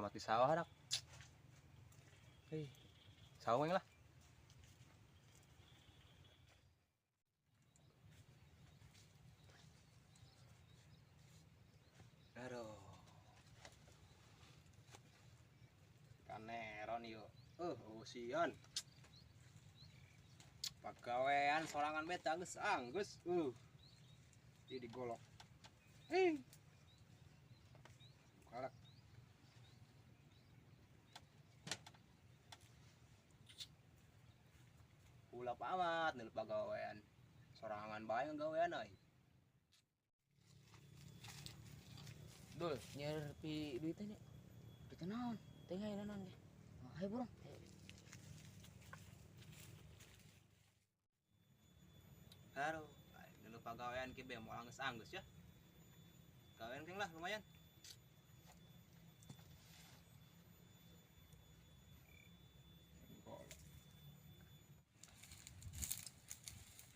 mati sawah dak. Sawah lah. Aduh. Kaneron yo. Usian. Pagawean sorangan beta geus anggus. Di digolok. Kalak. Ulap amat nil pagawean. Sorangan bae nggawean euy. Dul, nyer pi duitnya nih. Duit naon? Teh hayu naon ge. Hayu burung. Aduh, nil pagawean ki be moal geus anggus ya. Gawean keng lah lumayan.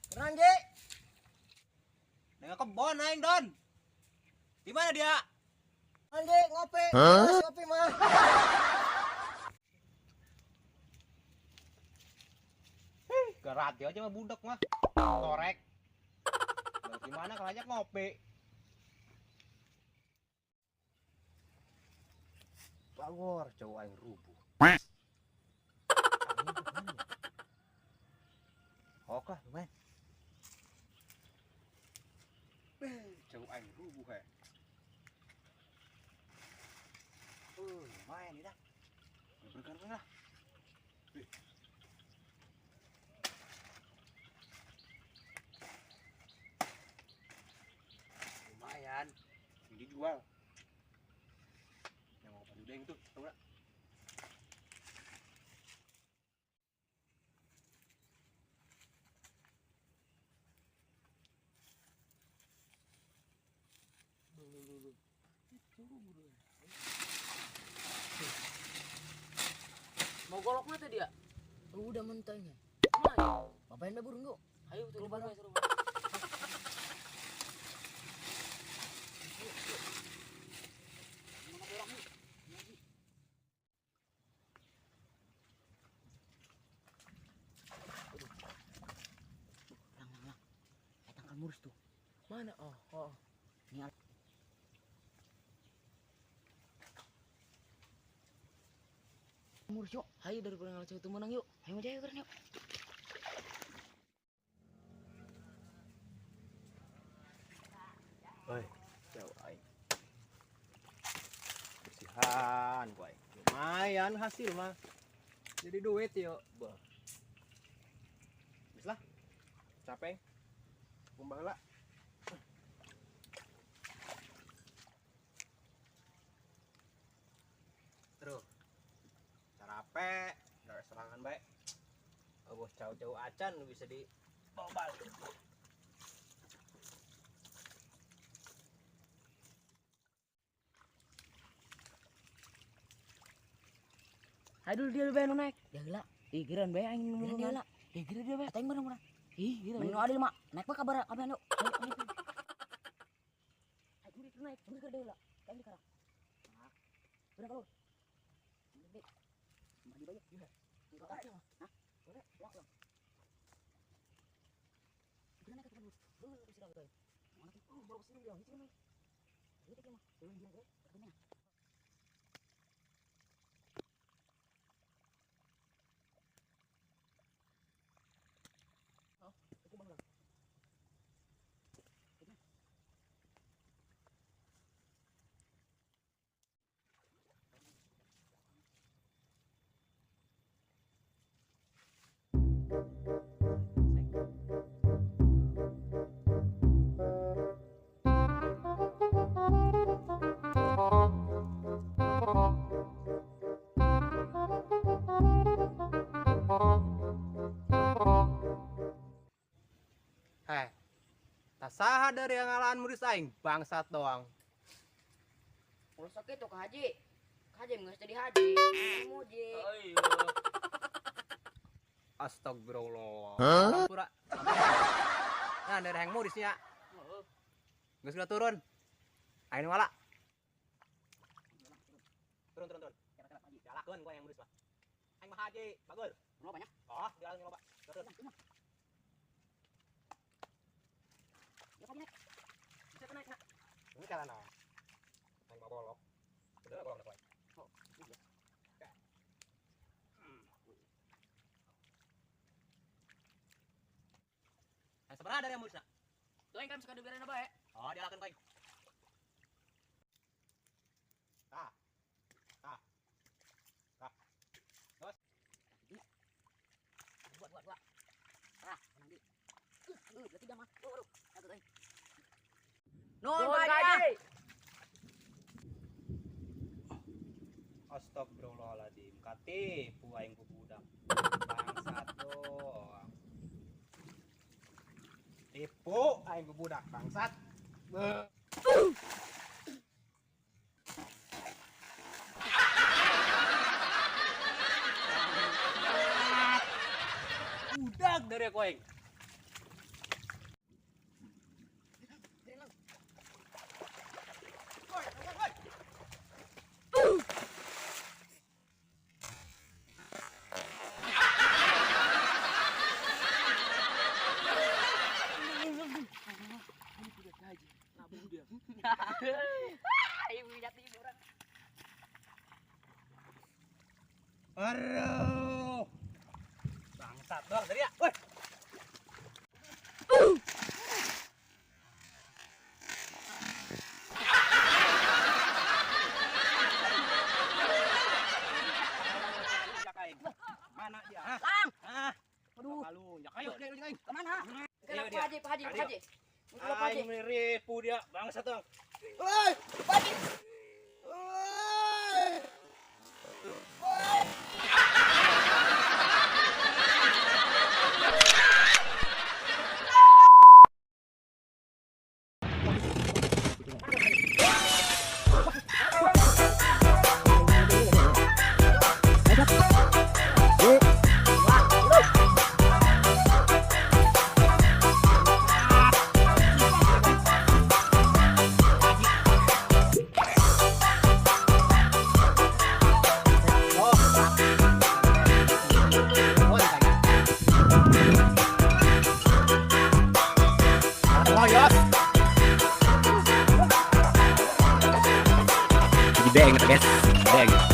Keran, Ji. Nengok kebon aing, Don. Di mana dia? Anjing ngopi. Ngopi mah. Gerat dia aja mah budak mah. Korek. Gimana kalau ajak ngopi? Bagor cowok aing rubuh. Oke, lumayan. Cowok aing rubuh he. Lumayan nih dah. Bergerak lah. Lumayan. Dijual. Yang mau pada deng tuh, tahu enggak? Mau golok mah teh dia? Udah mentahnya. Bapain be burung yuk. Ayo turun bareng suruh. Lang. Tangkal murus tuh. Mana? Oh. Ini murus yuk. Ayo daripada ngalah cewek itu menang yuk. Ayo aja yuk keren yuk. Oi, cowok aing. Bersihan ku aing. Lumayan hasil mah. Jadi duit yuk. Bah. Bis lah. Capek. Kumbang lah. Terus. Carape, dari serangan baik. Bos jauh-jauh acan bisa di bobal. Aduh dia be naik. Ya gila. Ih giran be aing nu gila. Ih giran dia be. Aing bener-bener. Ih giran. Mun adil mak. Naik mah kabar kapan yuk. Ayo. Ayo naik. Bener ka deula. Kain di karang. Nah. Bener kalau. Gede. Mandi banyak juga. Enggak ada mah. Hah? Boleh. Wak. Giran naik ke tempat. Dulu bisa dah guys. Mana tuh? Baru sini dia. Ini mah. Ini mah. Dulu giran guys. Katanya. Saha dari yang ngalahan murid aing bangsat doang. Kalau sakit tuh ke haji. Haji nggak jadi haji. Muji. Ayo. Astagfirullah. Pura. Nah dari yang muridnya. Geus turun. Aing wala. Turun. Jalakeun gua yang beres mah. Aing mah haji, bagus. Ngeloba nya. Oh, jalan ngeloba. Turun. Ya pagi naik. Bisa naik nak. Ini cara naon? Aing mau bolok. Bener bolok naik. Oh, iya. Yang seberapa dari yang beres? Tuh yang kan suka dibiarin apa ya? Oh, jalakeun koing. Tah. Dua. Nanti. Berarti dah mah. Waduh. Satu tadi. Nun kaji. Astagfirullahaladzim. Katipu aing ku budak. Bangsat doang. Tipu aing ku budak bangsat. Budak dari aku aing. Ibu jati hiburan. Aduh. Bangsat doang tadi ya. Woi. Mana dia? Lang. Ah. Aduh. Kalu, jak ayo dia aing. Kemana? Iya, Pak Haji. Aing menipu dia, bangsat doang. Woi, Pak Haji. Jadi beng, guys. Beng.